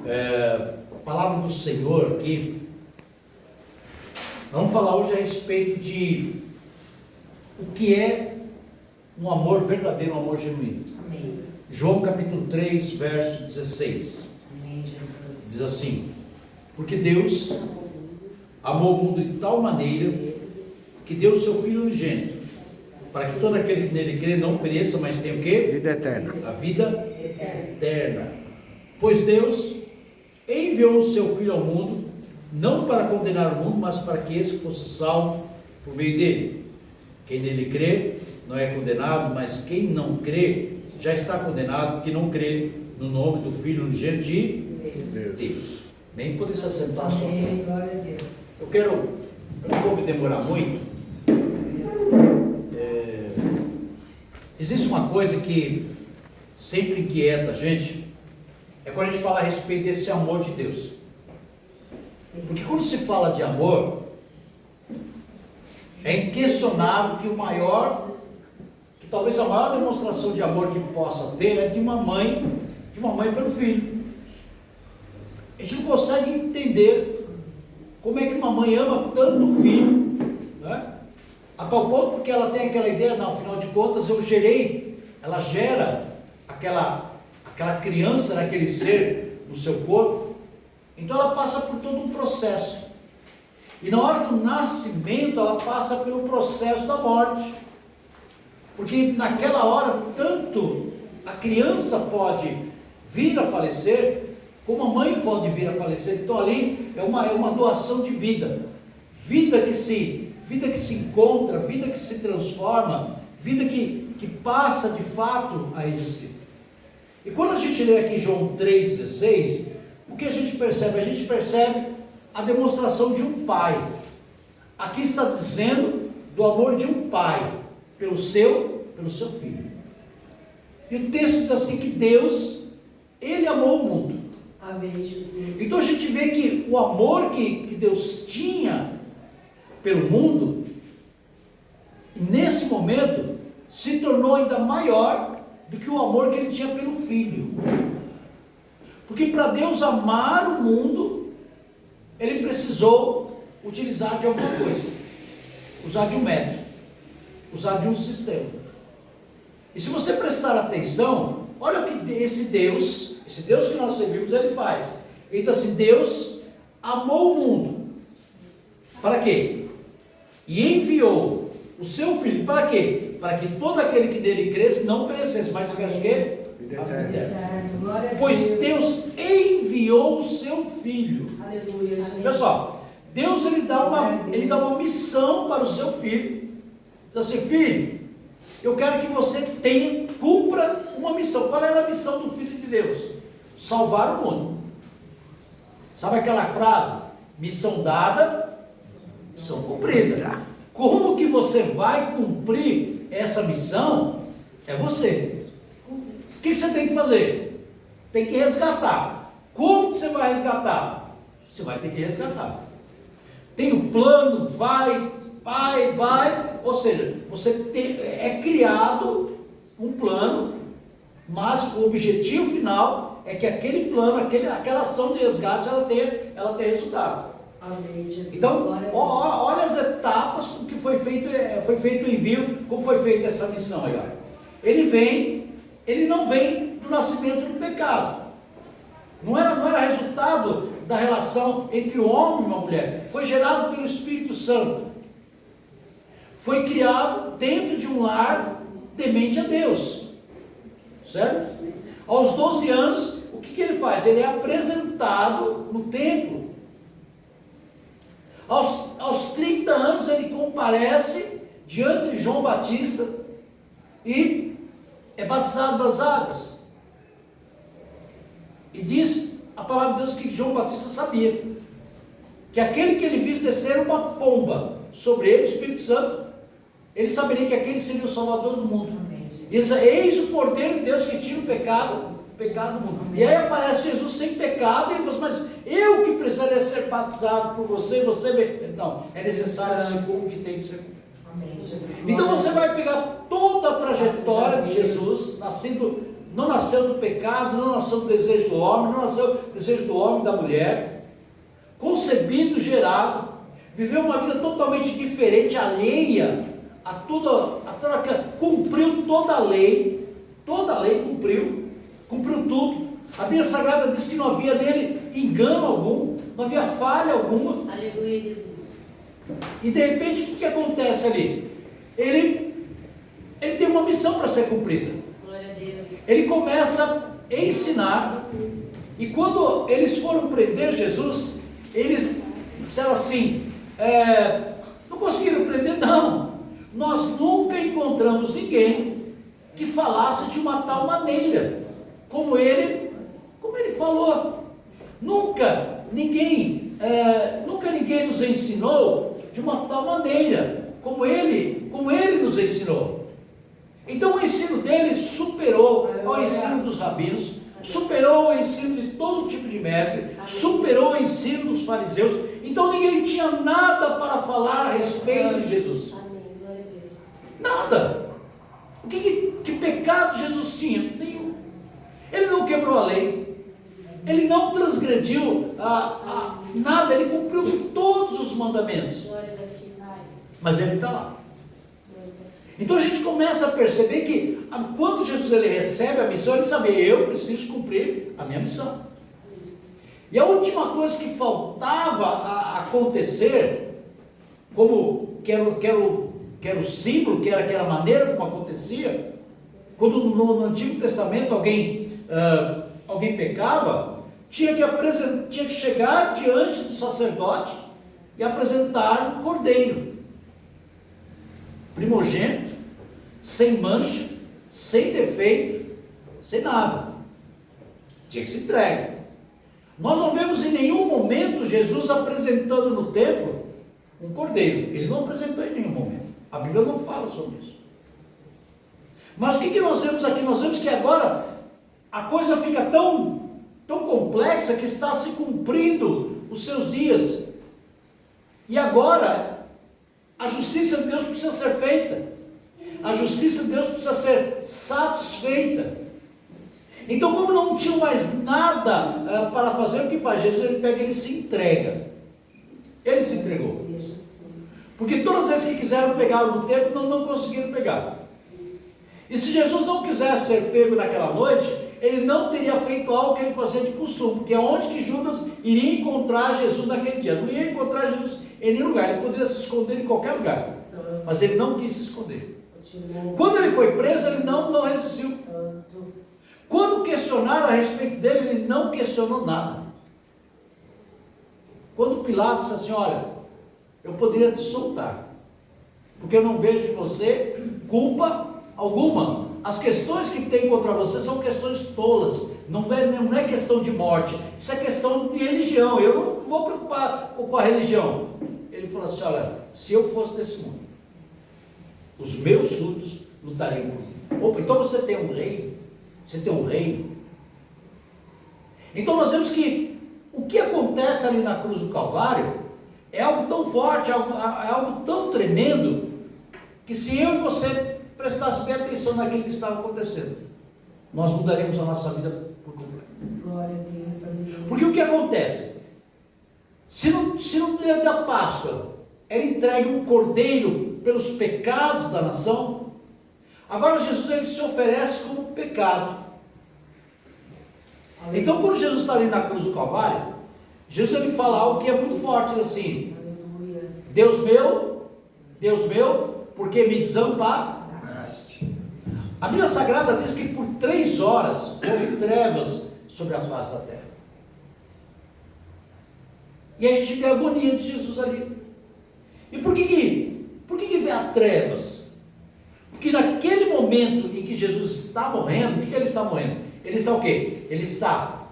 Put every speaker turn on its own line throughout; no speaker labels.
A palavra do Senhor aqui, vamos falar hoje a respeito de o que é um amor verdadeiro, um amor genuíno.
Amém.
João capítulo 3, verso 16.
Amém, Jesus.
Diz assim: porque Deus amou o mundo de tal maneira que deu o seu Filho unigênito, para que todo aquele que nele crê não pereça, mas tenha o quê?
Vida eterna.
A vida eterna. Pois Deus enviou o seu Filho ao mundo, não para condenar o mundo, mas para que esse fosse salvo por meio dele. Quem nele crê não é condenado, mas quem não crê já está condenado, porque não crê no nome do Filho unigênito de Deus. Nem poder se assentar só.
Amém, glória a Deus.
Eu não vou me demorar muito. Existe uma coisa que sempre inquieta a gente, é quando a gente fala a respeito desse amor de Deus. Porque quando se fala de amor, é inquestionável que talvez a maior demonstração de amor que possa ter é de uma mãe pelo filho. A gente não consegue entender como é que uma mãe ama tanto o filho, né? A tal ponto que ela tem aquela ideia, não, afinal de contas ela gera aquela criança, aquele ser no seu corpo, então ela passa por todo um processo, e na hora do nascimento ela passa pelo processo da morte, porque naquela hora tanto a criança pode vir a falecer, como a mãe pode vir a falecer. Então ali é uma doação de vida, vida que se encontra, vida que se transforma, vida que passa de fato a existir. E quando a gente lê aqui João 3,16, o que a gente percebe? A gente percebe a demonstração de um pai. Aqui está dizendo do amor de um pai pelo seu filho. E o texto diz assim que Deus, Ele amou o mundo.
Amém, Jesus.
Então a gente vê que o amor que Deus tinha pelo mundo, nesse momento, se tornou ainda maior do que o amor que Ele tinha pelo Filho. Porque para Deus amar o mundo, Ele precisou utilizar de alguma coisa, usar de um método, usar de um sistema. E se você prestar atenção, olha o que esse Deus que nós servimos, Ele faz. Ele diz assim: Deus amou o mundo. Para quê? E enviou o seu Filho. Para quê? Para que todo aquele que nele cresce não perecesse, mas tivesse o quê?
Vida
A vida
eterna.
eterna. Pois Deus enviou o seu Filho.
Aleluia, Jesus.
Pessoal, Deus ele dá uma missão para o seu filho. Diz assim: filho, eu quero que você cumpra uma missão. Qual era a missão do Filho de Deus? Salvar o mundo. Sabe aquela frase? Missão dada, missão cumprida. Como que você vai cumprir essa missão? É você. O que você tem que fazer? Tem que resgatar. Como que você vai resgatar? Você vai ter que resgatar. Tem o plano, vai, ou seja, é criado um plano, mas o objetivo final é que aquele plano, aquela ação de resgate, ela tenha resultado.
Amém, Jesus.
Então, olha as etapas com que foi feito o envio, como foi feita essa missão aí. Olha. Ele não vem do nascimento do pecado. Não era resultado da relação entre o homem e uma mulher. Foi gerado pelo Espírito Santo. Foi criado dentro de um lar temente a Deus. Certo? Aos 12 anos, o que ele faz? Ele é apresentado no templo. Aos 30 anos, ele comparece diante de João Batista e é batizado das águas. E diz a palavra de Deus que João Batista sabia que aquele que ele visse descer uma pomba sobre ele, o Espírito Santo, ele saberia que aquele seria o Salvador do mundo. Diz: eis o Cordeiro de Deus que tira o pecado do mundo. E aí aparece Jesus sem pecado, e ele fala: mas eu que precisaria ser batizado por você, não, é necessário ser como que tem que ser.
Amém, Jesus.
Então você vai pegar toda a trajetória de Jesus, nascendo não nasceu do pecado, não nasceu do desejo do homem, não nasceu do desejo do homem e da mulher, concebido, gerado, viveu uma vida totalmente diferente, alheia a toda cumpriu toda a lei cumpriu tudo. A Bíblia Sagrada diz que não havia nele engano algum, não havia falha alguma.
Aleluia, Jesus.
E de repente o que acontece ali? Ele tem uma missão para ser cumprida.
Glória a Deus.
Ele começa a ensinar, e quando eles foram prender Jesus, eles disseram assim, não conseguiram prender, não. Nós nunca encontramos ninguém que falasse de uma tal maneira, como ele falou. Nunca ninguém nos ensinou de uma tal maneira, como ele nos ensinou. Então o ensino dele superou o ensino dos rabinos, superou o ensino de todo tipo de mestre, superou o ensino dos fariseus. Então ninguém tinha nada para falar a respeito de Jesus.
Amém. Glória a Deus.
Nada. O que pecado Jesus tinha? Nenhum. Ele não quebrou a lei, ele não transgrediu nada, ele cumpriu todos os mandamentos.
Glórias a ti, Pai.
Mas ele está lá. Então a gente começa a perceber que quando Jesus ele recebe a missão, ele sabe, eu preciso cumprir a minha missão. E a última coisa que faltava acontecer, como que era o símbolo, que era aquela maneira como acontecia, quando no Antigo Testamento alguém pecava, tinha que chegar diante do sacerdote e apresentar um cordeiro primogênito, sem mancha, sem defeito, sem nada. Tinha que ser entregue. Nós não vemos em nenhum momento Jesus apresentando no templo um cordeiro. Ele não apresentou em nenhum momento. A Bíblia não fala sobre isso. Mas o que nós vemos aqui? Nós vemos que agora a coisa fica tão complexa que está se cumprindo os seus dias. E agora a justiça de Deus precisa ser feita. A justiça de Deus precisa ser satisfeita. Então, como não tinha mais nada para fazer, o que faz? Jesus ele pega e ele se entrega. Ele se entregou. Porque todas as vezes que quiseram pegar no templo, não conseguiram pegar. E se Jesus não quisesse ser pego naquela noite, ele não teria feito algo que ele fazia de costume, porque é onde que Judas iria encontrar Jesus naquele dia. Não ia encontrar Jesus em nenhum lugar, ele poderia se esconder em qualquer lugar, mas ele não quis se esconder. Quando ele foi preso, ele não resistiu. Quando questionaram a respeito dele, ele não questionou nada. Quando Pilatos disse assim, olha, eu poderia te soltar, porque eu não vejo em você culpa alguma. As questões que tem contra você são questões tolas, não é questão de morte, isso é questão de religião, eu não vou preocupar com a religião. Ele falou assim, olha, se eu fosse desse mundo, os meus súditos lutariam comigo. Opa, então você tem um reino, Então nós vemos que o que acontece ali na cruz do Calvário é algo tão forte, é algo tão tremendo, que se eu e você prestasse bem atenção naquilo que estava acontecendo, nós mudaríamos a nossa vida por completo.
Glória a Deus, aleluia.
Porque o que acontece? Se no dia da Páscoa era entregue um cordeiro pelos pecados da nação, agora Jesus ele se oferece como pecado. Então quando Jesus está ali na cruz do Calvário, Jesus ele fala algo que é muito forte, assim,
Aleluia.
Deus meu, porque me desamparaste. A Bíblia Sagrada diz que por 3 horas houve trevas sobre a face da terra. E a gente vê a agonia de Jesus ali. E por que vê a trevas? Porque naquele momento em que Jesus está morrendo, o que ele está morrendo? Ele está o quê? Ele está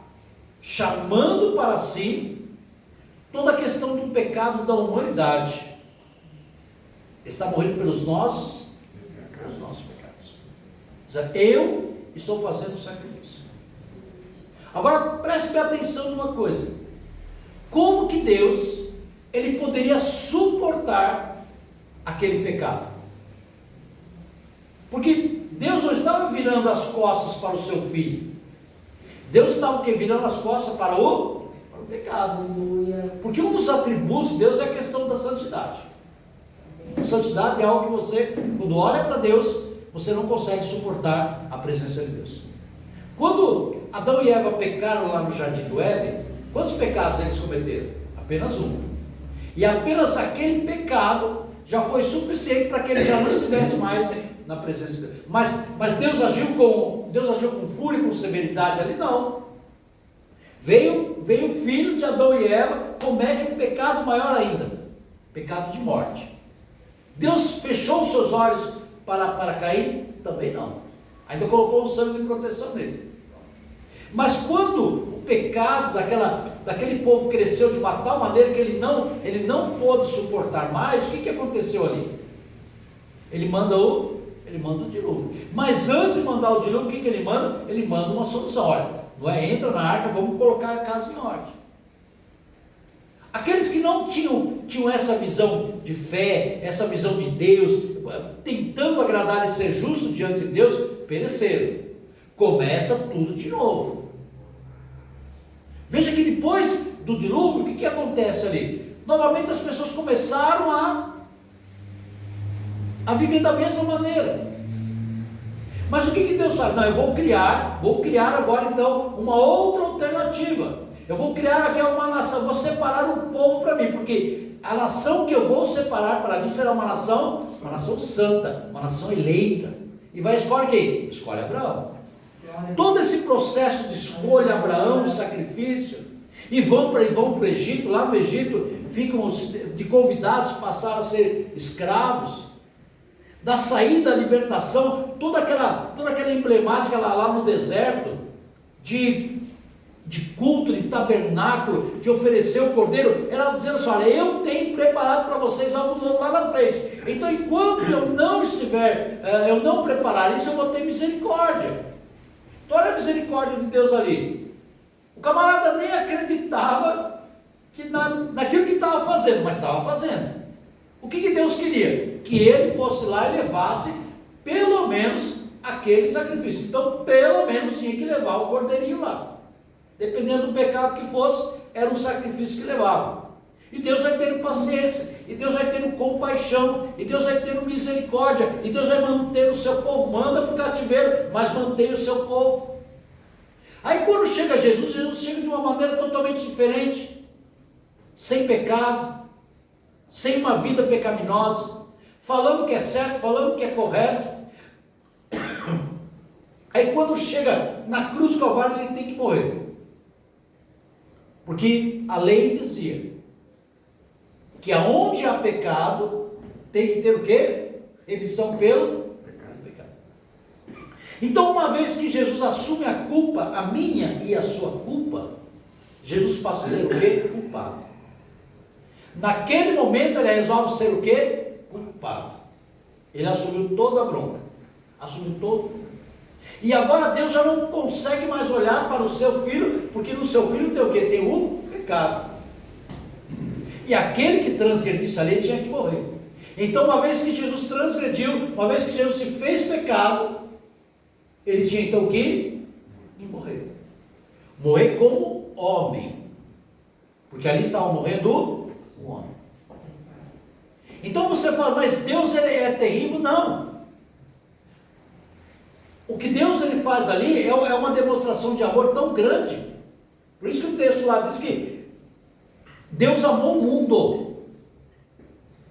chamando para si toda a questão do pecado da humanidade. Ele está morrendo pelos nossos pecados. Eu estou fazendo o sacrifício. Agora preste bem atenção numa coisa. Como que Deus ele poderia suportar aquele pecado? Porque Deus não estava virando as costas para o seu filho. Deus estava o quê? Virando as costas para o pecado.
Aleluia.
Porque um dos atributos de Deus é a questão da santidade. A santidade é algo que você, quando olha para Deus, você não consegue suportar a presença de Deus. Quando Adão e Eva pecaram lá no Jardim do Éden, quantos pecados eles cometeram? Apenas um. E apenas aquele pecado já foi suficiente para que ele já não estivesse mais na presença de Deus. Mas Deus agiu com fúria e com severidade ali? Não. Veio o filho de Adão e Eva, comete um pecado maior ainda, pecado de morte. Deus fechou os seus olhos para Caim? Também não. Ainda colocou um sangue de proteção nele. Mas quando o pecado daquele povo cresceu de uma tal maneira que ele não pôde suportar mais, o que aconteceu ali? Ele manda o dilúvio. Mas antes de mandar o dilúvio, o que ele manda? Ele manda uma solução. Olha, não é entra na arca, vamos colocar a casa em ordem. Aqueles que não tinham essa visão de fé, essa visão de Deus, tentando agradar e ser justo diante de Deus, pereceram. Começa tudo de novo. Veja que depois do dilúvio, o que acontece ali? Novamente as pessoas começaram a viver da mesma maneira. Mas o que Deus faz? Não, eu vou criar agora então uma outra alternativa. Eu vou criar aqui uma nação, vou separar um povo para mim, porque a nação que eu vou separar para mim será uma nação santa, uma nação eleita. E vai escolher quem? Escolhe Abraão. Todo esse processo de escolha, Abraão, de sacrifício, e vão para o Egito. Lá no Egito ficam de convidados, passaram a ser escravos. Da saída, da libertação, toda aquela emblemática lá no deserto, de culto, de tabernáculo, de oferecer o cordeiro, era dizendo assim: olha, eu tenho preparado para vocês algo novo lá na frente. Então, enquanto eu não preparar isso, eu vou ter misericórdia. Então, olha a misericórdia de Deus ali. O camarada nem acreditava naquilo que estava fazendo, mas estava fazendo. O que Deus queria? Que ele fosse lá e levasse pelo menos aquele sacrifício. Então, pelo menos tinha que levar o cordeirinho lá. Dependendo do pecado que fosse, era um sacrifício que levava. E Deus vai tendo paciência, e Deus vai tendo compaixão, e Deus vai tendo misericórdia, e Deus vai manter o seu povo. Manda para o cativeiro, mas mantém o seu povo. Aí quando chega Jesus chega de uma maneira totalmente diferente, sem pecado, sem uma vida pecaminosa, falando que é certo, falando que é correto. Aí quando chega na cruz do Calvário, ele tem que morrer. Porque a lei dizia que aonde há pecado, tem que ter o quê? Remissão pelo pecado. Então, uma vez que Jesus assume a culpa, a minha e a sua culpa, Jesus passa a ser o quê? Culpado. Naquele momento ele resolve ser o quê? Culpado. Ele assumiu toda a bronca. Assumiu todo. E agora Deus já não consegue mais olhar para o seu filho, porque no seu filho tem o quê? Tem o pecado. E aquele que transgredisse a lei tinha que morrer. Então, uma vez que Jesus transgrediu, uma vez que Jesus se fez pecado, ele tinha então que morrer. Morrer como homem. Porque ali estava morrendo o homem. Então você fala, mas Deus é terrível? Não. O que Deus ele faz ali é uma demonstração de amor tão grande. Por isso que o texto lá diz que Deus amou o mundo,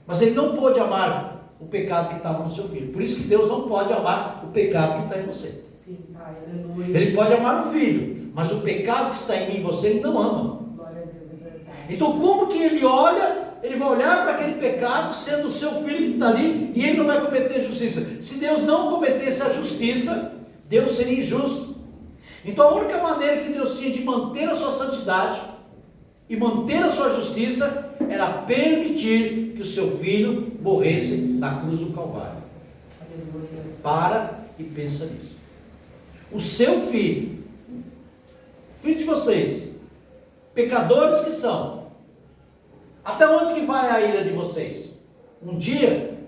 mas ele não pôde amar o pecado que estava no seu filho. Por isso que Deus não pode amar o pecado que está em você.
Sim, Pai, aleluia.
Ele pode amar o filho, mas o pecado que está em mim e você, ele não ama.
Glória a Deus, é verdade.
Então como que ele olha? Ele vai olhar para aquele pecado, sendo o seu filho que está ali, e ele não vai cometer justiça. Se Deus não cometesse a justiça, Deus seria injusto. Então a única maneira que Deus tinha de manter a sua santidade e manter a sua justiça era permitir que o seu filho morresse na cruz do Calvário.
Aleluia.
Para e pensa nisso. O seu filho, filho de vocês, pecadores que são, até onde que vai a ira de vocês? Um dia?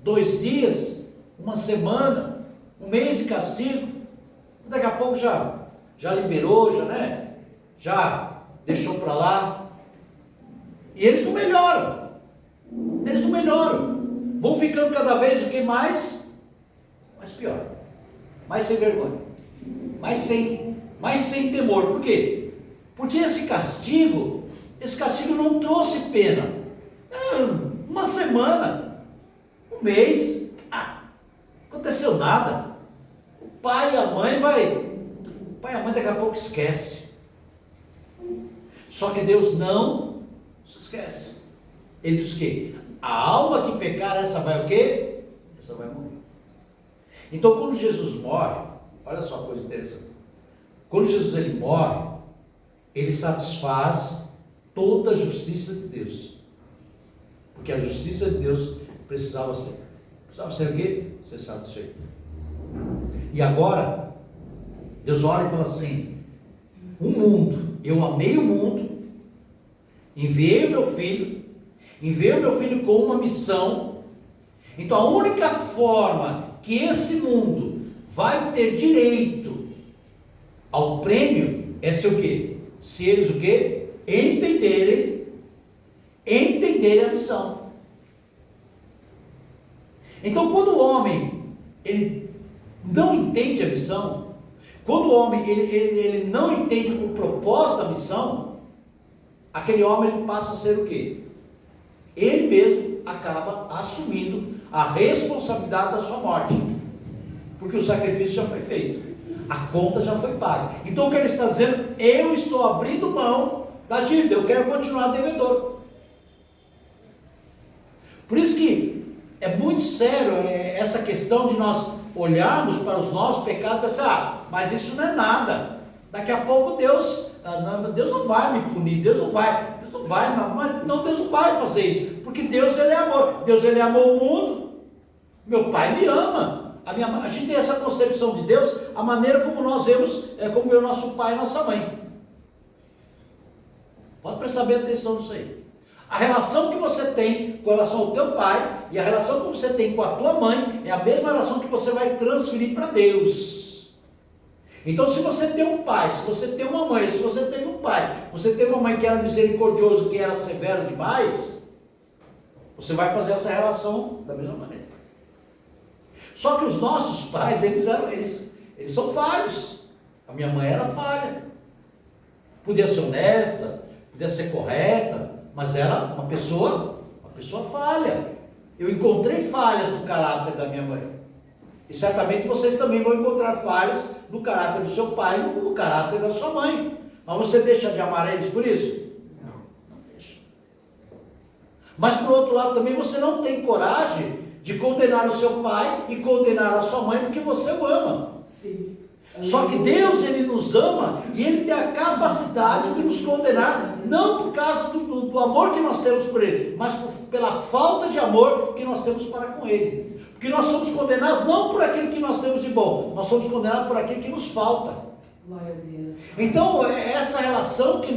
2 dias? Uma semana? Um mês de castigo, daqui a pouco já liberou, já deixou para lá. E eles não melhoram. Eles não melhoram. Vão ficando cada vez o que mais pior. Mais sem vergonha. Mais sem temor. Por quê? Porque esse castigo não trouxe pena. Uma semana, um mês, aconteceu nada. O pai e a mãe daqui a pouco esquece. Só que Deus não se esquece. Ele diz o quê? A alma que pecar, essa vai o quê? Essa vai morrer. Então quando Jesus morre, olha só a coisa interessante. Quando Jesus ele morre, ele satisfaz toda a justiça de Deus. Porque a justiça de Deus precisava ser o quê? Ser satisfeita. E agora, Deus olha e fala assim: eu amei o mundo, enviei o meu filho com uma missão. Então a única forma que esse mundo vai ter direito ao prêmio é se o quê? Se eles o quê? Entenderem a missão. Então quando o homem ele não entende a missão, quando o homem ele não entende o propósito da missão, aquele homem ele passa a ser o quê? Ele mesmo acaba assumindo a responsabilidade da sua morte, porque o sacrifício já foi feito, a conta já foi paga. Então o que ele está dizendo? Eu estou abrindo mão da dívida, eu quero continuar devedor. Por isso que é muito sério essa questão de nós olharmos para os nossos pecados e assim, mas isso não é nada, daqui a pouco Deus não vai me punir, Deus não vai fazer isso, porque Deus ele é amor, Deus ele amou o mundo, meu pai me ama, a gente tem essa concepção de Deus, a maneira como nós vemos, como vê o nosso pai e nossa mãe. Pode prestar bem atenção nisso aí. A relação que você tem com relação ao teu pai e a relação que você tem com a tua mãe é a mesma relação que você vai transferir para Deus. Então se você tem um pai, se você tem uma mãe, se você tem um pai, você tem uma mãe que era misericordioso, que era severo demais, você vai fazer essa relação da mesma maneira. Só que os nossos pais, eles são falhos. A minha mãe era falha. Podia ser honesta, podia ser correta, mas era uma pessoa falha. Eu encontrei falhas no caráter da minha mãe. E certamente vocês também vão encontrar falhas no caráter do seu pai, no caráter da sua mãe. Mas você deixa de amar eles por isso? Não deixa. Mas por outro lado também você não tem coragem de condenar o seu pai e condenar a sua mãe porque você o ama.
Sim.
Só que Deus ele nos ama e ele tem a capacidade de nos condenar, não por causa do amor que nós temos por ele, mas pela falta de amor que nós temos para com ele. Porque nós somos condenados não por aquilo que nós temos de bom, nós somos condenados por aquilo que nos falta.
Glória a Deus.
Então essa relação que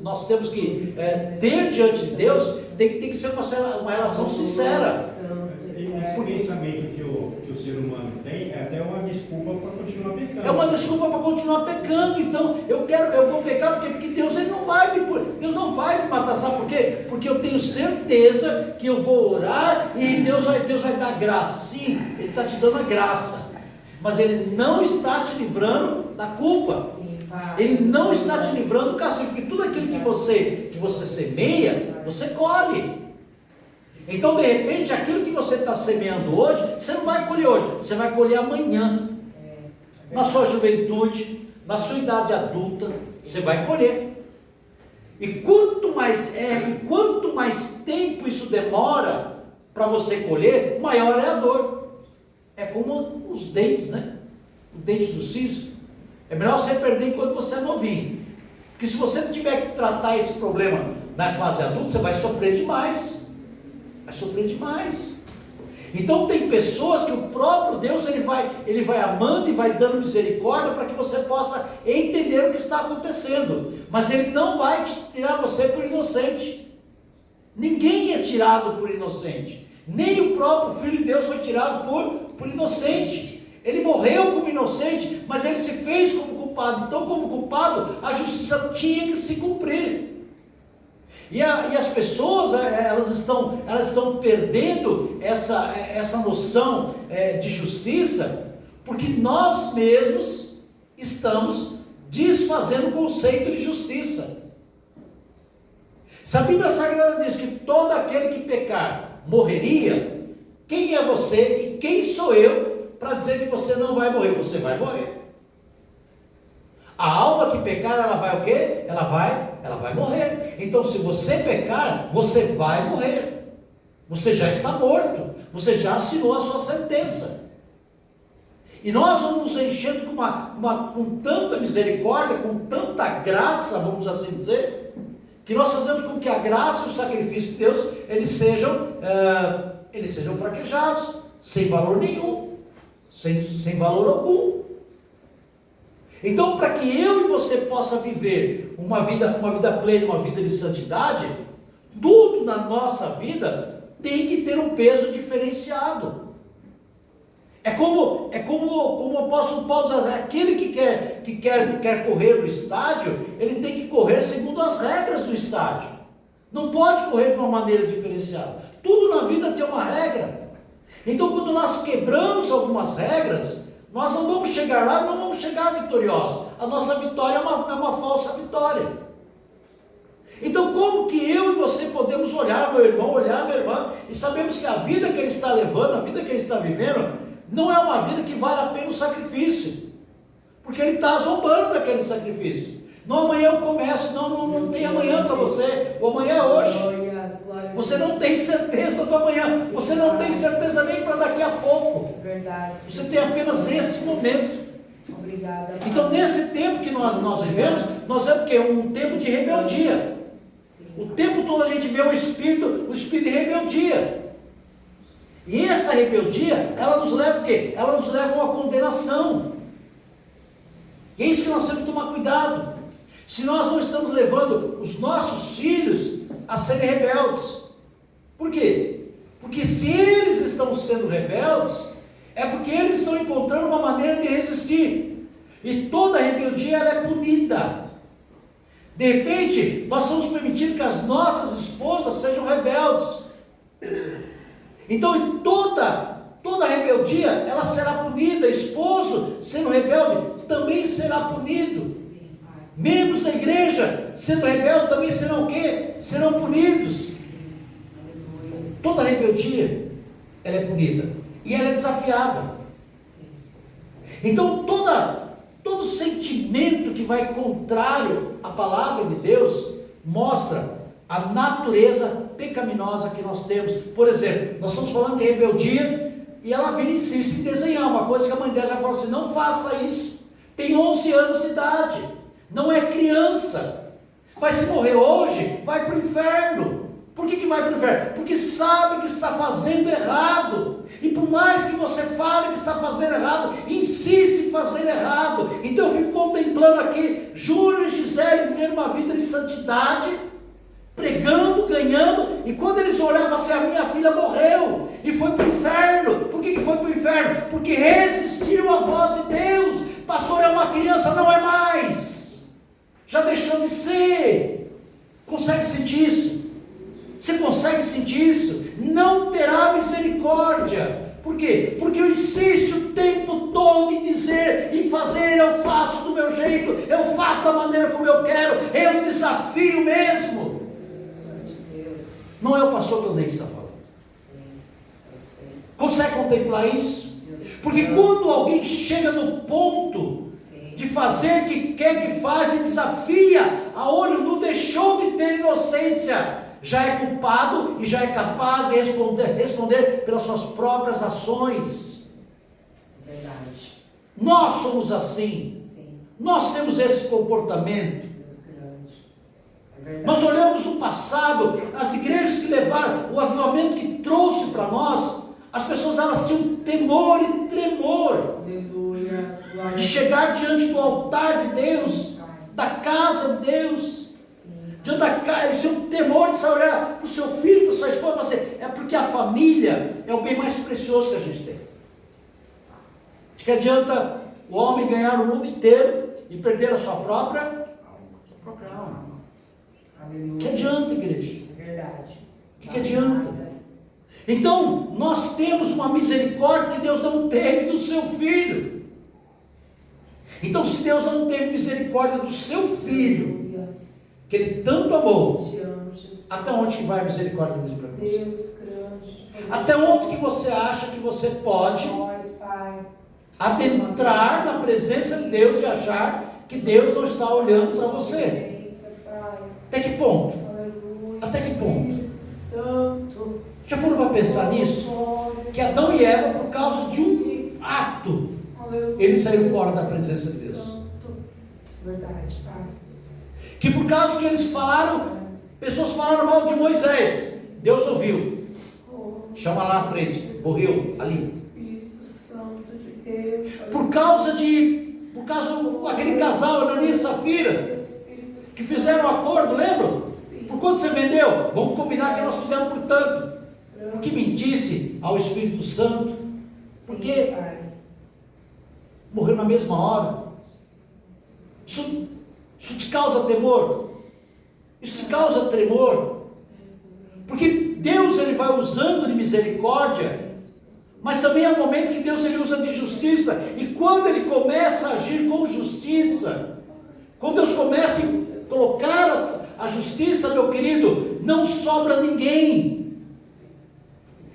nós temos que ter diante de Deus tem que ser uma relação sincera.
Esse pensamento que o ser humano tem é até uma desculpa para continuar pecando.
É uma desculpa para continuar pecando. Então eu vou pecar porque Deus ele não vai me matar. Sabe por quê? Porque eu tenho certeza que eu vou orar e Deus vai dar graça. Sim, Ele está te dando a graça, mas Ele não está te livrando da culpa.
Sim, pai.
Ele não está te livrando do castigo, porque tudo aquilo que você semeia, você colhe. Então, de repente, aquilo que você está semeando hoje, você não vai colher hoje, você vai colher amanhã. Na sua juventude, na sua idade adulta, você vai colher. E quanto mais tempo isso demora para você colher, maior é a dor. É como os dentes, né? O dente do siso. É melhor você perder enquanto você é novinho. Porque se você tiver que tratar esse problema na fase adulta, você vai sofrer demais. Vai sofrer demais. Então tem pessoas que o próprio Deus ele vai amando e vai dando misericórdia para que você possa entender o que está acontecendo. Mas Ele não vai tirar você por inocente. Ninguém é tirado por inocente. Nem o próprio Filho de Deus foi tirado por inocente. Ele morreu como inocente, mas ele se fez como culpado. Então, como culpado, a justiça tinha que se cumprir. E as pessoas, elas estão perdendo essa noção de justiça, porque nós mesmos estamos desfazendo o conceito de justiça. Se a Bíblia Sagrada diz que todo aquele que pecar morreria, quem é você e quem sou eu para dizer que você não vai morrer? Você vai morrer. A alma que pecar, ela vai o quê? Ela vai morrer. Então, se você pecar, você vai morrer. Você já está morto. Você já assinou a sua sentença. E nós vamos nos enchendo com tanta misericórdia, com tanta graça, vamos assim dizer, que nós fazemos com que a graça e o sacrifício de Deus, eles sejam fraquejados, sem valor nenhum, sem valor algum. Então, para que eu e você possa viver uma vida plena, uma vida de santidade, tudo na nossa vida tem que ter um peso diferenciado. É como o apóstolo Paulo diz, aquele que quer correr no estádio, ele tem que correr segundo as regras do estádio. Não pode correr de uma maneira diferenciada. Tudo na vida tem uma regra. Então, quando nós quebramos algumas regras, nós não vamos chegar lá, não vamos chegar vitoriosos. A nossa vitória é uma falsa vitória. Então, como que eu e você podemos olhar meu irmão, olhar minha irmã, e sabemos que a vida que ele está levando, a vida que ele está vivendo, não é uma vida que vale a pena o sacrifício, porque ele está zombando daquele sacrifício. Não, amanhã eu começo, não tem amanhã para você, o amanhã é hoje. Você não tem certeza do amanhã, você não tem certeza nem para daqui a pouco. Você tem apenas esse momento.
Obrigada.
Então, nesse tempo que nós vivemos, nós vemos que é um tempo de rebeldia. O tempo todo a gente vê o espírito de rebeldia. E essa rebeldia, ela nos leva o quê? Ela nos leva a uma condenação. E é isso que nós temos que tomar cuidado. Se nós não estamos levando os nossos filhos a serem rebeldes. Por quê? Porque se eles estão sendo rebeldes, é porque eles estão encontrando uma maneira de resistir. E toda rebeldia, ela é punida. De repente, nós estamos permitindo que as nossas esposas sejam rebeldes. Então, toda rebeldia, ela será punida. Esposo sendo rebelde, também será punido. Membros da igreja sendo rebeldes, também serão o quê? Serão punidos. Toda rebeldia, ela é punida. E ela é desafiada. Então, todo sentimento que vai contrário à palavra de Deus, mostra a natureza pecaminosa que nós temos. Por exemplo, nós estamos falando de rebeldia, e ela vira e insiste em desenhar uma coisa que a mãe dela já falou assim, não faça isso. Tem 11 anos de idade, não é criança. Mas se morrer hoje, vai para o inferno. Por que vai para o inferno? Porque sabe que está fazendo errado. E por mais que você fale que está fazendo errado, insiste em fazer errado. Então eu fico contemplando aqui Júnior e Gisele vivendo uma vida de santidade, pregando, ganhando, e quando eles olhavam assim, a minha filha morreu e foi para o inferno. Por que foi para o inferno? Porque resistiu à voz de Deus. Pastor, é uma criança, não é mais, já deixou de ser. Consegue sentir isso? Você consegue sentir isso? Não terá misericórdia. Por quê? Porque eu insisto o tempo todo em dizer, em fazer, eu faço do meu jeito, eu faço da maneira como eu quero, eu desafio mesmo. Não é o pastor Cleonei que está falando. Consegue contemplar isso? Porque quando alguém chega no ponto de fazer o que quer que faz e desafia a olho nu, deixou de ter inocência, já é culpado e já é capaz de responder pelas suas próprias ações.
Verdade.
Nós somos assim.
Sim.
Nós temos esse comportamento.
Deus grande. É verdade.
Nós olhamos no passado, as igrejas que levaram o avivamento que trouxe para nós, as pessoas elas tinham temor e tremor
Aleluia.
de chegar diante do altar de Deus, da casa de Deus. Diante da casa, eles tinham temor de olhar para o seu filho, para a sua esposa, você, é porque a família é o bem mais precioso que a gente tem. De que adianta o homem ganhar o mundo inteiro e perder a sua própria alma?
Aleluia.
Que adianta, igreja?
É verdade.
Que adianta? Então, nós temos uma misericórdia que Deus não teve do seu filho. Então, se Deus não teve misericórdia do seu filho,
Aleluia.
que Ele tanto amou,
Te amo, Jesus.
até onde que vai a misericórdia dele para você?
Deus grande.
Até onde que você acha que você pode
Nós, Pai.
adentrar na presença de Deus e achar que Deus não está olhando para você?
Bênção, Pai.
Até que ponto?
Aleluia.
Até que ponto?
Espírito Santo.
Já parou para pensar nisso? Que Adão e Eva, por causa de um ato,
Aleluia.
eles saíram fora da presença de Deus.
Santo. Verdade, Pai.
Que por causa que eles falaram, pessoas falaram mal de Moisés, Deus ouviu, chama lá na frente, morreu ali.
Espírito Santo de Deus.
Por causa aquele casal, Ananias e Safira,
Espírito
que fizeram um acordo, lembram?
Sim.
Por quanto você vendeu? Vamos combinar que nós fizemos por tanto. Porque mentisse ao Espírito Santo, porque
Sim, Pai.
morreu na mesma hora. Isso te causa temor? Isso te causa tremor? Porque Deus ele vai usando de misericórdia, mas também há um momento que Deus ele usa de justiça. E quando ele começa a agir com justiça, quando Deus começa a colocar a justiça, meu querido, não sobra ninguém.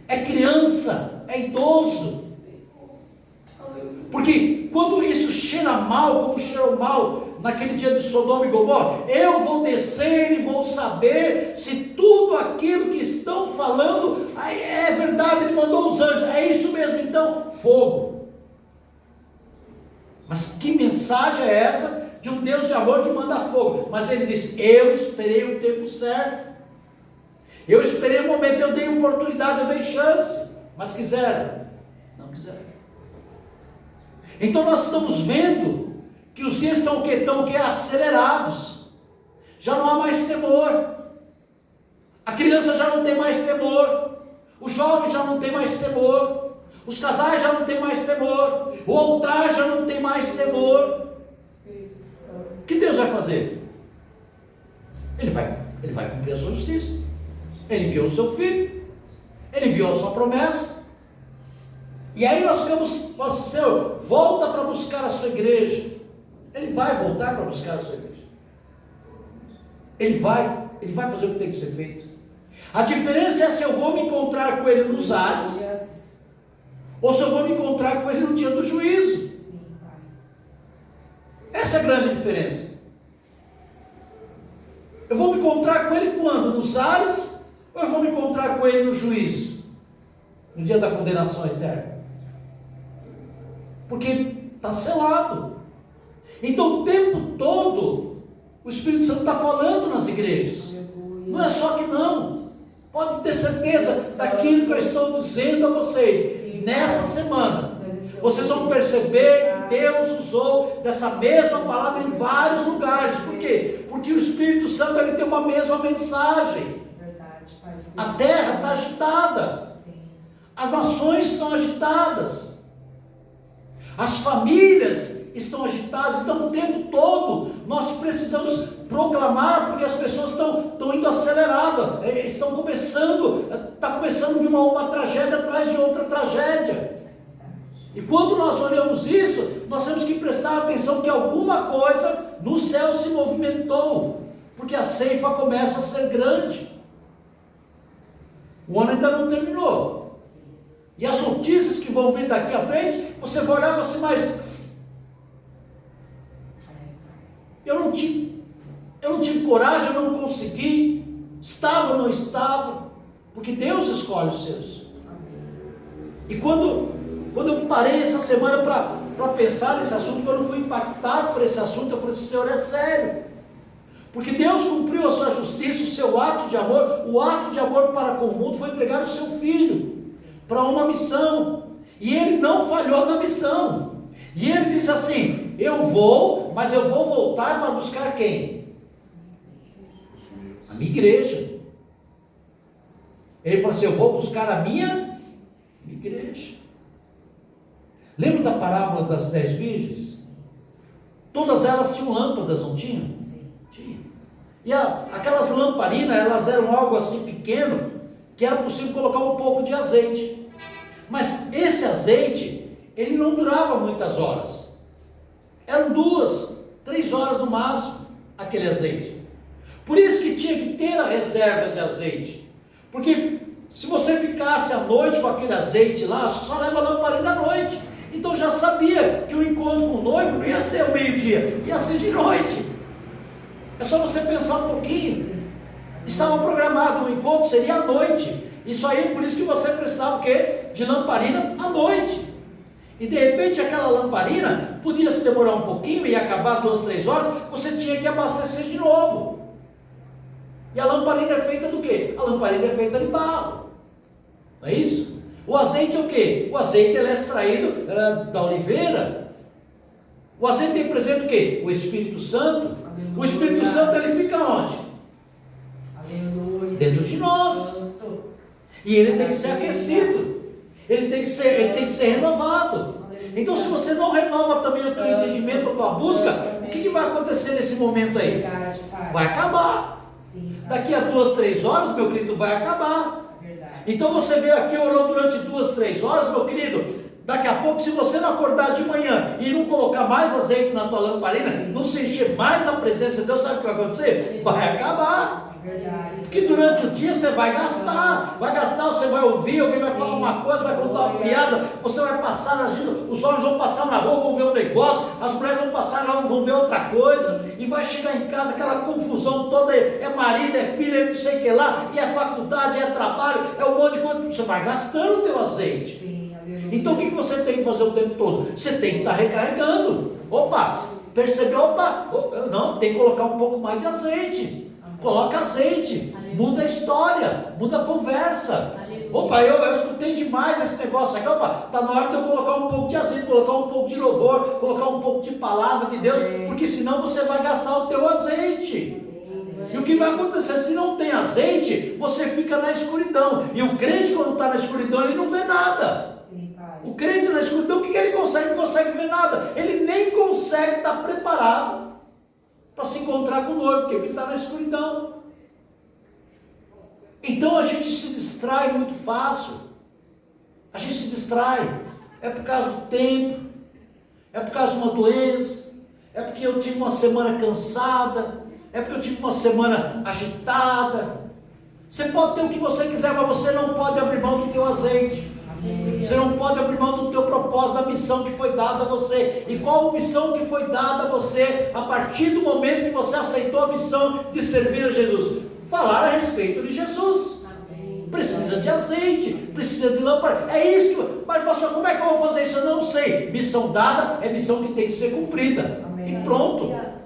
É criança, é idoso. Porque quando isso cheira mal, como cheirou mal naquele dia de Sodoma e Gomorra, eu vou descer e vou saber se tudo aquilo que estão falando é verdade. Ele mandou os anjos, é isso mesmo, então fogo. Mas que mensagem é essa de um Deus de amor que manda fogo? Mas ele disse: eu esperei o tempo certo, eu esperei o momento, eu dei oportunidade, eu dei chance, mas quiseram? Não quiseram. Então nós estamos vendo que os dias estão acelerados. Já não há mais temor. A criança já não tem mais temor. O jovem já não tem mais temor. Os casais já não tem mais temor. O altar já não tem mais temor.
Espírito Santo.
O que Deus vai fazer? Ele vai cumprir a sua justiça. Ele enviou o seu filho. Ele enviou a sua promessa. E aí nós ficamos, nosso Senhor, volta para buscar a sua igreja. Ele vai voltar para buscar a sua igreja. Ele vai fazer o que tem que ser feito. A diferença é se eu vou me encontrar com ele nos ares, ou se eu vou me encontrar com ele no dia do juízo.
Sim, Pai.
Essa é a grande diferença. Eu vou me encontrar com ele quando? Nos ares, ou eu vou me encontrar com ele no juízo? No dia da condenação eterna? Porque está selado. Então o tempo todo o Espírito Santo está falando nas igrejas.
Aleluia.
Não é só que não. Pode ter certeza daquilo que eu estou dizendo a vocês. Nessa semana vocês vão perceber que Deus usou dessa mesma palavra em vários lugares. Por quê? Porque o Espírito Santo ele tem uma mesma mensagem.
Verdade, Pai.
A terra está agitada.
Sim.
As nações estão agitadas. As famílias estão agitadas. Então o tempo todo nós precisamos proclamar, porque as pessoas estão indo aceleradas, está começando a vir uma tragédia atrás de outra tragédia. E quando nós olhamos isso, nós temos que prestar atenção que alguma coisa no céu se movimentou, porque a ceifa começa a ser grande. O ano ainda não terminou. E as notícias que vão vir daqui à frente, você vai olhar e assim, mas eu não tive coragem, eu não consegui, estava ou não estava, porque Deus escolhe os seus. E quando eu parei essa semana para pensar nesse assunto, quando eu fui impactado por esse assunto, eu falei assim: Senhor, é sério, porque Deus cumpriu a sua justiça, o seu ato de amor. O ato de amor para com o mundo foi entregar o seu filho para uma missão, e ele não falhou na missão. E ele disse assim: eu vou, mas eu vou voltar para buscar quem? A minha igreja. Ele falou assim: eu vou buscar a minha igreja. Lembra da parábola das 10 virgens? Todas elas tinham lâmpadas, não tinham?
Sim.
Tinha. E aquelas lamparinas, elas eram algo assim pequeno, que era possível colocar um pouco de azeite. Mas esse azeite, ele não durava muitas horas. Eram 2, 3 horas no máximo, aquele azeite. Por isso que tinha que ter a reserva de azeite. Porque se você ficasse à noite com aquele azeite lá, só leva a lamparina à noite. Então já sabia que o encontro com o noivo não ia ser ao meio-dia, ia ser de noite. É só você pensar um pouquinho. Estava programado, o encontro seria à noite. Isso aí, por isso que você precisava o quê? De lamparina à noite. E de repente aquela lamparina podia se demorar um pouquinho e acabar 2, 3 horas, você tinha que abastecer de novo. E a lamparina é feita do quê? A lamparina é feita de barro. Não é isso? O azeite é o quê? O azeite ele é extraído da oliveira. O azeite tem presente o quê? O Espírito Santo.
Aleluia.
O Espírito Santo ele fica onde?
Aleluia.
Dentro de nós.
Santo.
E ele tem que ser aquecido. Ele tem que ser renovado. Então, se você não renova também o teu entendimento, a tua busca, o que vai acontecer nesse momento aí?
Verdade, Pai.
Vai acabar.
Sim, Pai.
Daqui a 2, 3 horas, meu querido, vai acabar.
Verdade.
Então você veio aqui orando durante 2, 3 horas, meu querido. Daqui a pouco, se você não acordar de manhã e não colocar mais azeite na tua lamparina, não se encher mais a presença de Deus, sabe o que vai acontecer? Vai acabar.
Verdade.
Porque durante o dia você vai gastar, você vai ouvir, alguém vai falar uma coisa, vai contar uma piada, você vai passar agindo, os homens vão passar na rua, vão ver um negócio, as mulheres vão passar na rua, vão ver outra coisa, e vai chegar em casa aquela confusão toda, é marido, é filho, é não sei o que lá, e é faculdade, é trabalho, é um monte de coisa, você vai gastando o teu azeite.
Sim, aleluia.
Então o que você tem que fazer o tempo todo? Você tem que estar recarregando. Opa, percebeu? Opa, não, tem que colocar um pouco mais de azeite. Coloca azeite, muda a história, muda a conversa.
Aleluia.
Opa, eu escutei demais esse negócio aqui. Opa, está na hora de eu colocar um pouco de azeite, colocar um pouco de louvor, colocar um pouco de palavra de Deus, porque senão você vai gastar o teu azeite. E o que vai acontecer? Se não tem azeite, você fica na escuridão. E o crente, quando está na escuridão, ele não vê nada.
Sim, Pai.
O crente na escuridão, o que ele consegue? Não consegue ver nada. Ele nem consegue estar preparado para se encontrar com o noivo, porque ele está na escuridão. Então a gente se distrai muito fácil. A gente se distrai. É por causa do tempo, é por causa de uma doença, é porque eu tive uma semana cansada, é porque eu tive uma semana agitada. Você pode ter o que você quiser, mas você não pode abrir mão do teu azeite.
Amém.
Você não pode abrir mão do teu propósito, da missão que foi dada a você. E qual a missão que foi dada a você a partir do momento que você aceitou a missão de servir a Jesus? Falar a respeito de Jesus.
Amém.
Precisa de azeite, precisa de lâmpada. É isso. Mas pastor, como é que eu vou fazer isso? Eu não sei. Missão dada é missão que tem que ser cumprida.
Amém.
E pronto.
Aleluia.